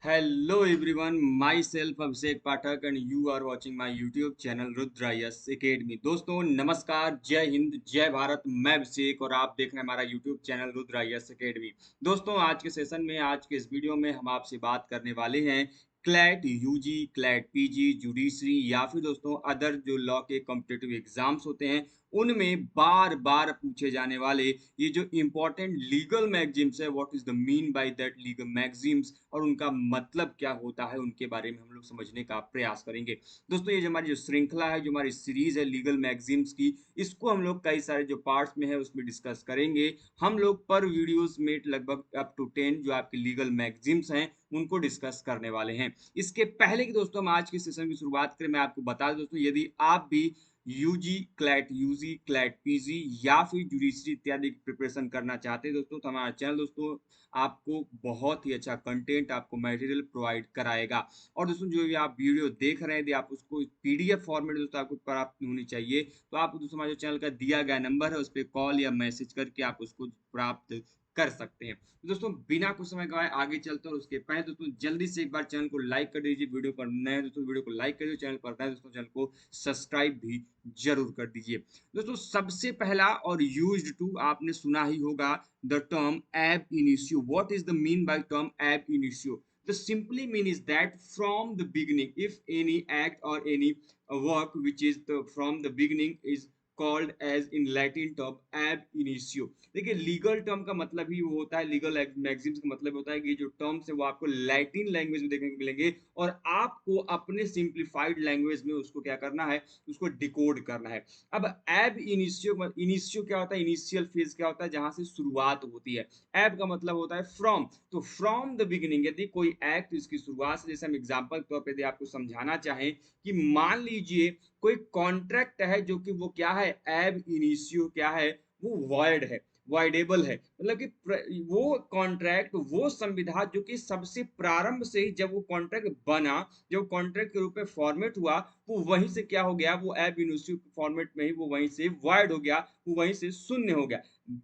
Hello everyone, myself Abhishek Pathak and you are watching my YouTube channel Rudra yes Academy। दोस्तों नमस्कार, जय हिंद, जय भारत। मैं अभिषेक और आप देख रहे हैं हमारा YouTube channel Rudra yes Academy। दोस्तों आज के सेशन में, आज के इस वीडियो में हम आपसे बात करने वाले हैं CLAT UG, CLAT PG, judiciary या फिर दोस्तों अदर जो लॉ के कॉम्पिटिटिव एग्जाम्स होते हैं उनमें बार बार पूछे जाने वाले ये जो इंपॉर्टेंट लीगल मैगजीम्स है, what is the mean by that legal maxims और उनका मतलब क्या होता है, उनके बारे में हम लोग समझने का प्रयास करेंगे। दोस्तों ये जो हमारी जो श्रृंखला है, जो हमारी सीरीज है लीगल मैगजीम्स की, इसको हम लोग कई सारे जो पार्ट्स में है उसमें डिस्कस करेंगे। हम लोग पर वीडियोस में लगभग अप टू 10 जो आपके लीगल मैगजीम्स हैं उनको डिस्कस करने वाले हैं। इसके पहले कि दोस्तों हम आज के सेशन की शुरुआत करें, मैं आपको बता दूं दोस्तों, यदि आप भी UG, CLAT UG, CLAT PG या फिर जुडिशरी इत्यादि की प्रिपरेशन करना चाहते हैं दोस्तों, तो हमारा चैनल दोस्तों आपको बहुत ही अच्छा कंटेंट, आपको मटेरियल प्रोवाइड कराएगा। और दोस्तों जो भी आप वीडियो देख रहे हैं यदि आप उसको पीडीएफ फॉर्मेट दोस्तों आपको प्राप्त होनी चाहिए, तो आप दोस्तों हमारे चैनल का दिया गया नंबर है उस पर कॉल या मैसेज करके आप उसको प्राप्त कर सकते हैं। तो दोस्तों बिना कुछ समय गवाए आगे चलते हैं, और उसके पहले दोस्तों जल्दी से एक बार चैनल को लाइक कर दीजिए। वीडियो पर नए हैं दोस्तों वीडियो को लाइक कर दीजिए, चैनल पर नए दोस्तों चैनल को सब्सक्राइब भी जरूर कर दीजिए। दोस्तों सबसे पहला और यूज्ड टू आपने सुना ही होगा द टर्म एब initio. What is the mean by term एब initio? The simply mean is that from the beginning, if any act or any work which is from the beginning is called as in Latin term ab initio। देखिए legal term का मतलब ही वो होता है, legal maxims का मतलब होता है कि जो टर्म्स है वो आपको लैटिन लैंग्वेज में देखने को मिलेंगे और आपको अपने सिंप्लीफाइड लैंग्वेज में उसको क्या करना है, उसको डिकोड करना है। अब एब इनिशियो, इनिशियो क्या होता है, इनिशियल फेज क्या होता है, जहां से शुरुआत होती है। एब का मतलब होता है फ्रॉम, तो फ्रॉम द बिगिनिंग यदि कोई एक्ट इसकी शुरुआत से, जैसे हम एग्जांपल के तौर पर यदि आपको समझाना चाहें कि मान लीजिए कोई कॉन्ट्रैक्ट है जो कि वो क्या है, एब इनिशियो क्या है, वो वॉइड है, वॉइडेबल है। मतलब कि वो कॉन्ट्रैक्ट, वो संविधा जो कि सबसे प्रारंभ से ही जब वो कॉन्ट्रैक्ट बना, जब कॉन्ट्रैक्ट के रूप में फॉर्मेट हुआ, वो वहीं से क्या हो गया, वो एब इनिशियो फॉर्मेट में ही वो वहीं से वॉइड हो गया, वो वहीं से शून्य हो गया।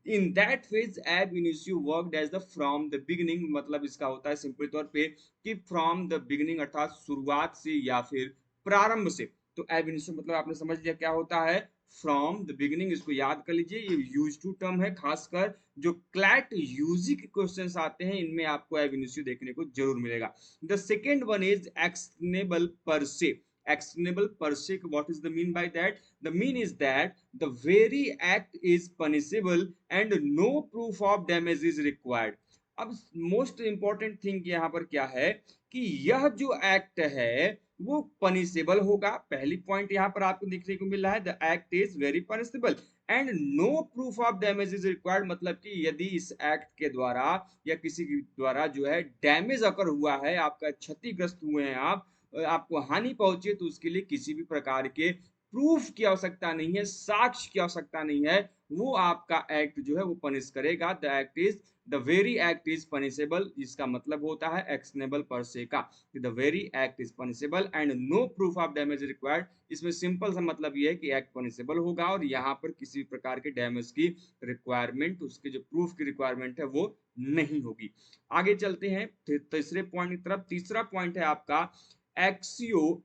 In that phase ab initio worked as the from the beginning. मतलब इसका होता है सिंपल तौर पे कि फ्रॉम द बिगिनिंग अर्थात शुरुआत से या फिर प्रारंभ से। तो एब इनिशियो मतलब आपने समझ लिया क्या होता है, फ्रॉम द बिगिनिंग। इसको याद कर लीजिए, ये यूज टू टर्म है। खासकर जो क्लैट यूजी के क्वेश्चंस आते हैं इनमें आपको एब इनिशियो देखने को जरूर मिलेगा। The second one is actionable per से। actionable per se, what is the mean by that? The mean is that the very act is punishable and no proof of damage is required। अब most important thing यहाँ पर क्या है कि यह जो act है वो पनिशेबल होगा। पहली पॉइंट यहाँ पर आपको देखने को मिल रहा है, the act is very punishable and no proof of damage is required. मतलब कि यदि इस एक्ट के द्वारा या किसी के द्वारा जो है डैमेज अगर हुआ है, आपका क्षतिग्रस्त हुए हैं आप, आपको हानि पहुंचे, तो उसके लिए किसी भी प्रकार के प्रूफ की आवश्यकता नहीं है, साक्ष्य की आवश्यकता नहीं है। वो आपका एक्ट जो है वो पनिश करेगा। The act is, the very act is punishable, इसका मतलब होता है एक्शनेबल पर से का। The very act is punishable and no proof of damage required. इसमें सिंपल सा मतलब ये है कि एक्ट पनिशेबल होगा और यहाँ पर किसी प्रकार के डैमेज की रिक्वायरमेंट, उसके जो प्रूफ की रिक्वायरमेंट है वो नहीं होगी। आगे चलते हैं तीसरे पॉइंट की तरफ। तीसरा पॉइंट है आपका एक्सियो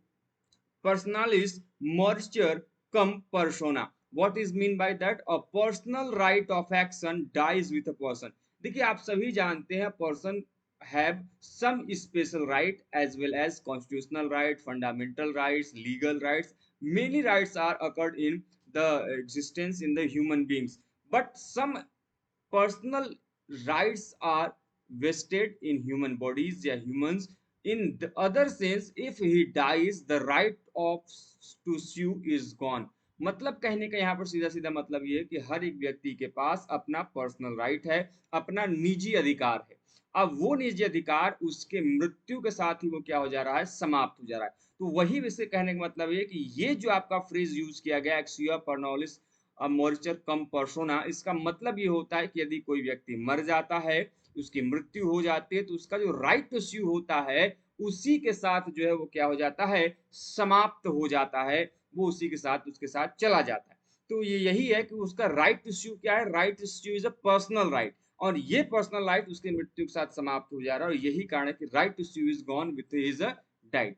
पर्सनालिस मॉर्चर कम persona। what is mean by that? A personal right of action dies with a person। देखिए आप सभी जानते हैं person have some special right as well as constitutional right, fundamental rights, legal rights। many rights are occurred in the existence in the human beings, but some personal rights are vested in human bodies या humans। in the other sense, if he dies the right of to sue is gone। मतलब कहने का यहाँ पर सीधा सीधा मतलब ये है कि हर एक व्यक्ति के पास अपना पर्सनल राइट है, अपना निजी अधिकार है। अब वो निजी अधिकार उसके मृत्यु के साथ ही वो क्या हो जा रहा है, समाप्त हो जा रहा है। तो वही विषय कहने का मतलब ये कि ये जो आपका फ्रेज यूज किया गया एक्सिया पर्नोलिस मॉर्चर कम पर्सोना, इसका मतलब ये होता है कि यदि कोई व्यक्ति मर जाता है, उसकी मृत्यु हो जाती है, तो उसका जो राइट टू स्यू होता है उसी के साथ जो है वो क्या हो जाता है, समाप्त हो जाता है। वो उसी के साथ उसके साथ चला जाता है। तो ये यही है कि उसका राइट टू स्यू क्या है, right to sue is a personal right. और ये पर्सनल लाइफ उसकी मृत्यु के साथ समाप्त हो जा रहा है, और यही कारण है कि right to sue is gone with his diet.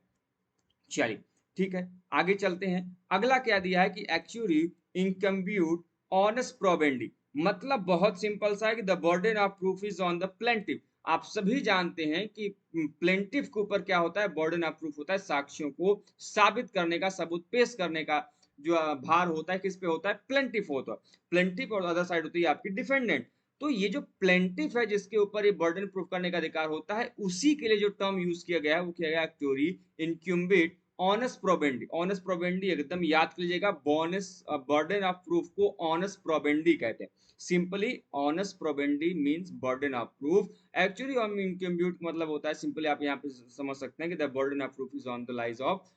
चलिए ठीक है, आगे चलते हैं। अगला क्या दिया है कि एक्चुअली इनकम्प्यूट ऑनस प्रोबेंडी, मतलब बहुत सिंपल सा है कि the burden of proof is on the plaintiff. आप सभी जानते हैं कि प्लेंटिव के ऊपर क्या होता है, बर्डन ऑफ प्रूफ होता है, साक्ष्यों को साबित करने का, सबूत पेश करने का जो भार होता है किस पे होता है, प्लेंटिव होता है। प्लेंटिव और अदर साइड होती है आपकी डिफेंडेंट। तो ये जो प्लेंटिफ है जिसके ऊपर ये बर्डन प्रूफ करने का अधिकार होता है, उसी के लिए जो टर्म यूज किया गया है वो किया गया actually incumbit onus probandi. Onus probandi एकदम याद कीजिएगा, बोनस बर्डन ऑफ प्रूफ को ऑनस प्रोबेंडी कहते हैं। Simply onus probandi means burden of proof. Actually हम इनक्यूम्बिट मतलब होता है, सिंपली आप यहाँ पे समझ सकते हैं कि the burden of proof is on the lies of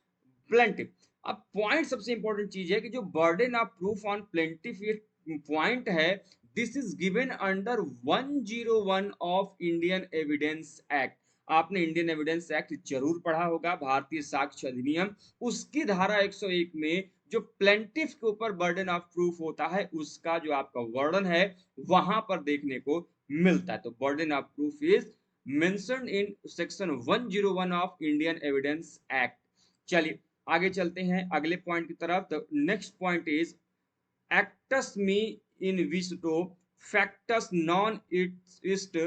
plaintiff. अब पॉइंट सबसे इंपॉर्टेंट चीज है कि जो burden of proof on plaintiff ये पॉइंट है, this is given under 101 of Indian evidence act. आपने इंडियन एविडेंस एक्ट जरूर पढ़ा होगा, भारतीय साक्ष्य अधिनियम, उसकी धारा 101 में जो प्लेंटिफ के ऊपर बर्डन ऑफ प्रूफ होता है उसका जो आपका वर्णन है वहां पर देखने को मिलता है। तो burden of proof is mentioned in section 101 of Indian evidence act. चलिए आगे चलते हैं अगले पॉइंट की तरफ। The next point is actus me in visto factus non ist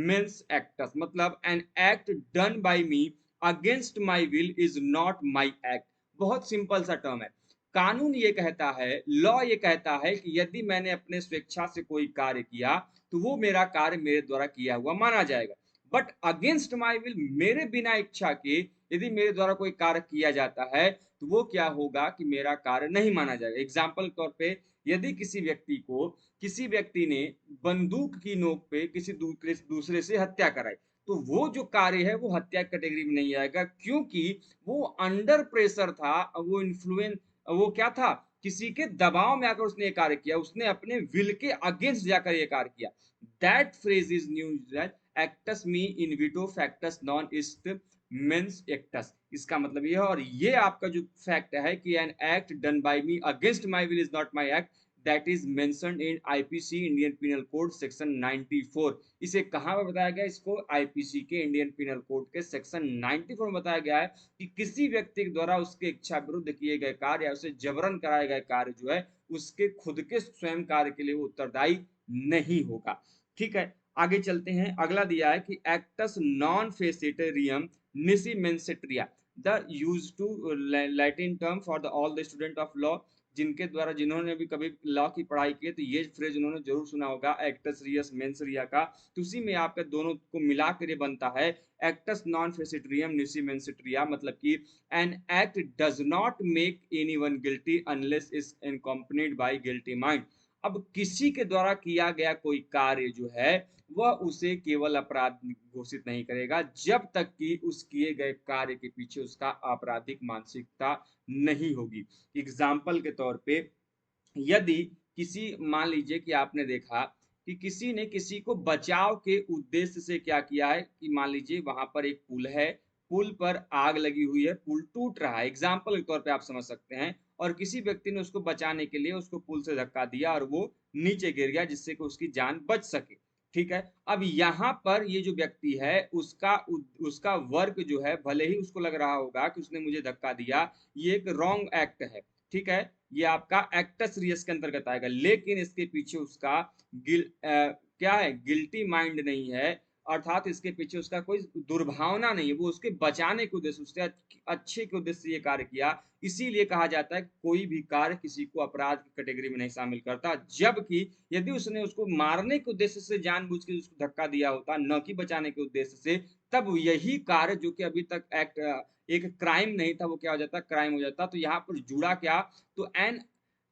mens actus, मतलब an act done by me against my will is not my act। बहुत simple सा टर्म है। कानून ये कहता है, लॉ ये कहता है कि यदि मैंने अपने स्वेच्छा से कोई कार्य किया तो वो मेरा कार्य मेरे द्वारा किया हुआ माना जाएगा। बट अगेंस्ट माई विल, मेरे बिना इच्छा के यदि मेरे द्वारा कोई कार्य किया जाता है तो वो क्या होगा कि मेरा कार्य नहीं माना जाएगा। एग्जाम्पल के तौर पे, यदि किसी व्यक्ति ने बंदूक की नोक पे किसी दूसरे से हत्या कराई, तो वो जो कार्य है वो हत्या कैटेगरी में नहीं आएगा, क्योंकि वो अंडर प्रेशर था, वो इन्फ्लुएंस, वो क्या था, किसी के दबाव में आकर उसने ये कार्य किया, उसने अपने विल के अगेंस्ट जाकर ये कार्य किया। दैट फ्रेज इज न्यूज actus me invito factus non est meus actus. इसका मतलब ये है, और ये आपका जो फैक्ट है कि an act done by me against my will is not my act, that is mentioned in IPC Indian penal code section 94। इसे कहां पर बताया गया, इसको आईपीसी के इंडियन पिनल कोड के सेक्शन 94 में बताया गया है कि किसी व्यक्ति के द्वारा उसके इच्छा विरुद्ध किए गए कार्य या उसे जबरन कराए गए कार्य जो है उसके खुद के स्वयं कार्य के लिए वो उत्तरदायी नहीं होगा। ठीक है, आगे चलते हैं। अगला दिया है कि actus non facit reum nisi mens sit rea, the use to Latin term for the all the student of law. जिनके द्वारा, जिन्होंने भी कभी लॉ की पढ़ाई की है तो ये फ्रेज उन्होंने जरूर सुना होगा, एक्टस रियस मेंस रिया का। तो उसी में आपके दोनों को मिला कर ये बनता है एक्टस नॉन फेसिट्रियम निसी मेंसेट्रिया, मतलब कि N act does not make anyone guilty unless is accompanied by guilty mind. अब किसी के द्वारा किया गया कोई कार्य जो है वह उसे केवल अपराध घोषित नहीं करेगा जब तक कि उस किए गए कार्य के पीछे उसका आपराधिक मानसिकता नहीं होगी। एग्जाम्पल के तौर पे, यदि किसी, मान लीजिए कि आपने देखा कि किसी ने किसी को बचाव के उद्देश्य से क्या किया है, कि मान लीजिए वहां पर एक पुल है, पुल पर आग लगी हुई है, पुल टूट रहा है, एग्जाम्पल के तौर पे आप समझ सकते हैं, और किसी व्यक्ति ने उसको बचाने के लिए उसको पुल से धक्का दिया और वो नीचे गिर गया जिससे कि उसकी जान बच सके। ठीक है, अब यहाँ पर ये जो व्यक्ति है उसका वर्क जो है, भले ही उसको लग रहा होगा कि उसने मुझे धक्का दिया, ये एक रॉन्ग एक्ट है, ठीक है, ये आपका एक्टस रियस के अंतर्गत आएगा, लेकिन इसके पीछे उसका क्या है, गिल्टी माइंड नहीं है, अर्थात इसके पीछे उसका कोई दुर्भावना नहीं है, वो उसके बचाने के उद्देश्य, उसके अच्छे के उद्देश्य से ये कार्य किया। इसीलिए कहा जाता है कि कोई भी कार्य किसी को अपराध की कैटेगरी में नहीं शामिल करता, जबकि यदि उसने उसको मारने के उद्देश्य से जानबूझ के उसको धक्का दिया होता, न कि बचाने के उद्देश्य से, तब यही कार्य जो कि अभी तक एक्ट एक क्राइम नहीं था वो क्या हो जाता, क्राइम हो जाता। तो यहाँ पर जुड़ा क्या, तो an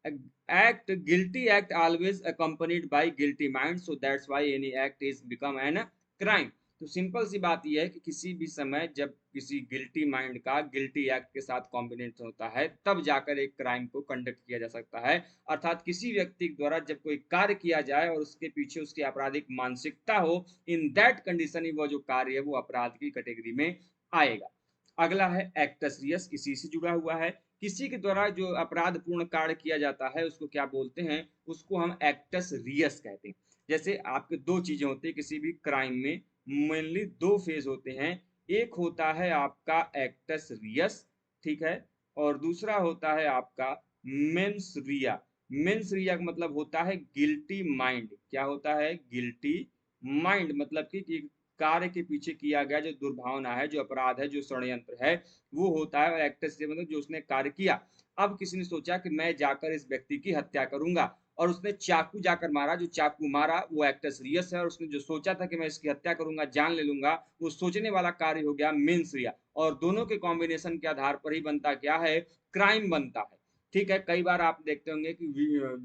act, guilty act always accompanied by guilty mind, so that's why any act is become an crime. तो सिंपल सी बात यह है कि किसी भी समय जब किसी गिल्टी माइंड का गिल्टी एक्ट के साथ कॉम्बिनेशन होता है तब जाकर एक क्राइम को कंडक्ट किया जा सकता है। अर्थात किसी व्यक्ति द्वारा जब कोई कार्य किया जाए और उसके पीछे उसकी आपराधिक मानसिकता हो, इन दैट कंडीशन ही वो जो कार्य है वो अपराध की कैटेगरी में आएगा। अगला है एक्टस रियस, इसी से जुड़ा हुआ है। किसी के द्वारा जो अपराध पूर्ण कार्य किया जाता है उसको क्या बोलते हैं, उसको हम एक्टस रियस कहते हैं। जैसे आपके दो चीजें होती है किसी भी क्राइम में, मेनली दो फेज होते हैं। एक होता है आपका एक्टस रियस, ठीक है, और दूसरा होता है आपका मेंस रिया। मेंस रिया का मतलब होता है गिल्टी माइंड। क्या होता है? गिल्टी माइंड, मतलब कि कार्य के पीछे किया गया जो दुर्भावना है, जो अपराध है, जो षड्यंत्र है, वो होता है एक्टस से, मतलब जो उसने कार्य किया। अब किसी ने सोचा कि मैं जाकर इस व्यक्ति की हत्या करूंगा, और उसने चाकू जाकर मारा, जो चाकू मारा वो एक्टस रियस है, और उसने जो सोचा था कि मैं इसकी हत्या करूंगा, जान ले लूंगा, वो सोचने वाला कार्य हो गया मेंस रिया। और दोनों के कॉम्बिनेशन के आधार पर ही बनता क्या है? क्राइम बनता है। ठीक है, कई बार आप देखते होंगे कि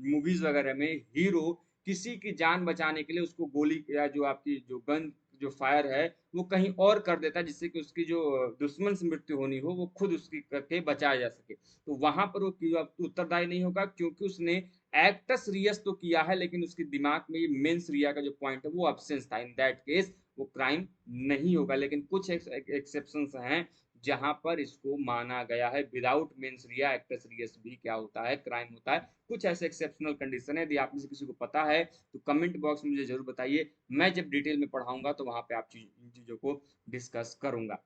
मूवीज वगैरह में हीरो किसी की जान बचाने के लिए उसको गोली या जो आपकी जो गन जो फायर है वो कहीं और कर देता है, जिससे कि उसकी जो दुश्मन से मृत्यु होनी हो वो खुद उसकी करके बचाया जा सके। तो वहां पर वो उत्तरदायी नहीं होगा, क्योंकि उसने एक्टस रियस तो किया है, लेकिन उसके दिमाग में ये मेंस रिया का जो पॉइंट है वो एब्सेंस था। इन दैट केस वो क्राइम नहीं होगा। लेकिन कुछ एक्सेप्शंस हैं जहां पर इसको माना गया है। विदाउट मेंस रिया एक्टस रियस भी क्या होता है? क्राइम होता है। कुछ ऐसे एक्सेप्शनल कंडीशन है, यदि आप में से किसी को पता है तो कमेंट बॉक्स में मुझे जरूर बताइए। मैं जब डिटेल में पढ़ाऊंगा तो वहां पे आप इन चीजों को डिस्कस करूंगा।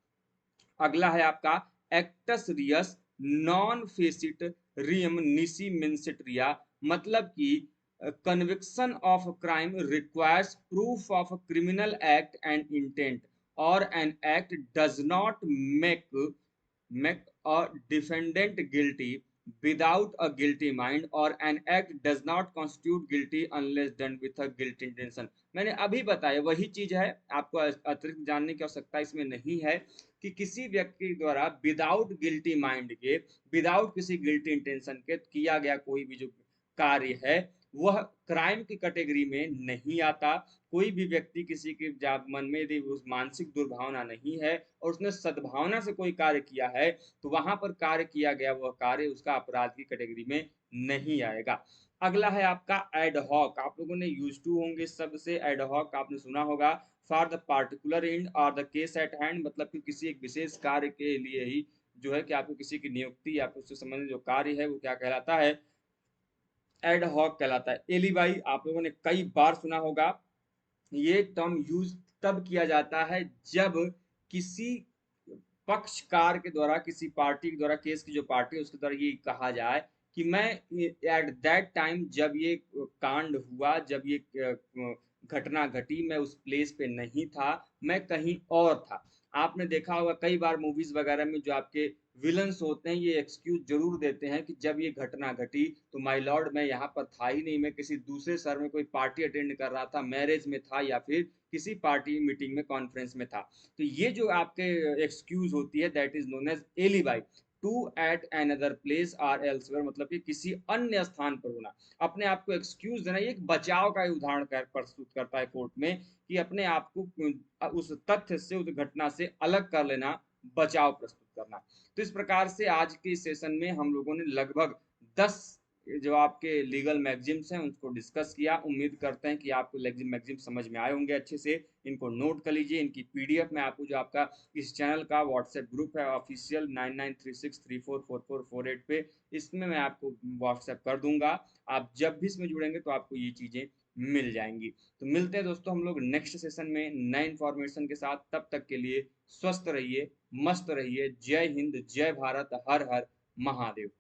अगला है आपका actus reus non facit reum nisi mens sit rea, मतलब कि conviction of crime requires proof of criminal act and intent, और an act does not make make a defendant guilty without a guilty mind, or an act does not constitute guilty unless done with a guilty intention। मैंने अभी बताया वही चीज है, आपको अतिरिक्त जानने की आवश्यकता इसमें नहीं है कि किसी व्यक्ति द्वारा विदाउट गिल्टी माइंड के, विदाउट किसी गिल्टी इंटेंशन के किया गया कोई भी जो कार्य है वह क्राइम की कैटेगरी में नहीं आता। कोई भी व्यक्ति किसी के मन में यदि उस मानसिक दुर्भावना नहीं है और उसने सद्भावना से कोई कार्य किया है तो वहां पर कार्य किया गया वह कार्य उसका अपराध की कैटेगरी में नहीं आएगा। अगला है आपका एडहॉक। आप लोगों ने यूज टू होंगे इस शब्द से। एडहॉक आपने सुना होगा, फॉर द पार्टिकुलर एंड और द केस एट हैंड, मतलब कि किसी एक विशेष कार्य के लिए ही जो है कि आपको किसी की नियुक्ति या फिर उससे संबंधित जो कार्य है वो क्या कहलाता है? एड हॉक कहलाता है। एलिबाई आप लोगों ने कई बार सुना होगा। ये टर्म यूज तब किया जाता है जब किसी पक्षकार के द्वारा, किसी पार्टी के द्वारा, केस की जो पार्टी है उसके द्वारा ये कहा जाए कि मैं एट दैट टाइम जब ये कांड हुआ, जब ये घटना घटी, मैं उस प्लेस पे नहीं था, मैं कहीं और था। आपने देखा होगा कई बार मूवीज वगैरह में जो आपके विलन्स होते हैं ये एक्सक्यूज जरूर देते हैं कि जब ये घटना घटी तो माय लॉर्ड मैं यहाँ पर था ही नहीं, मैं किसी दूसरे शहर में कोई पार्टी अटेंड कर रहा था, मैरिज में था, या फिर किसी पार्टी मीटिंग में, कॉन्फ्रेंस में था। तो ये जो आपके एक्सक्यूज होती है that is known as alibi. To at another place or elsewhere, मतलब कि किसी अन्य स्थान पर होना। अपने आप को एक्सक्यूज देना, ये एक बचाव का उदाहरण प्रस्तुत करता है कोर्ट में, कि अपने आप को उस तथ्य से, उस घटना से अलग कर लेना, बचाव प्रस्तुत करना। तो इस प्रकार से आज के सेशन में हम लोगों ने लगभग 10 जो आपके लीगल मैगजिम्स हैं उसको डिस्कस किया। उम्मीद करते हैं कि आपको मैगजिम समझ में आए होंगे अच्छे से। इनको नोट कर लीजिए। इनकी पीडीएफ में आपको जो आपका इस चैनल का व्हाट्सएप ग्रुप है ऑफिशियल 9936344448 पे, इसमें मैं आपको व्हाट्सएप कर दूंगा। आप जब भी इसमें जुड़ेंगे तो आपको ये चीजें मिल जाएंगी। तो मिलते हैं दोस्तों हम लोग नेक्स्ट सेशन में नए इंफॉर्मेशन के साथ। तब तक के लिए स्वस्थ रहिए, मस्त रहिए। जय हिंद, जय भारत, हर हर महादेव।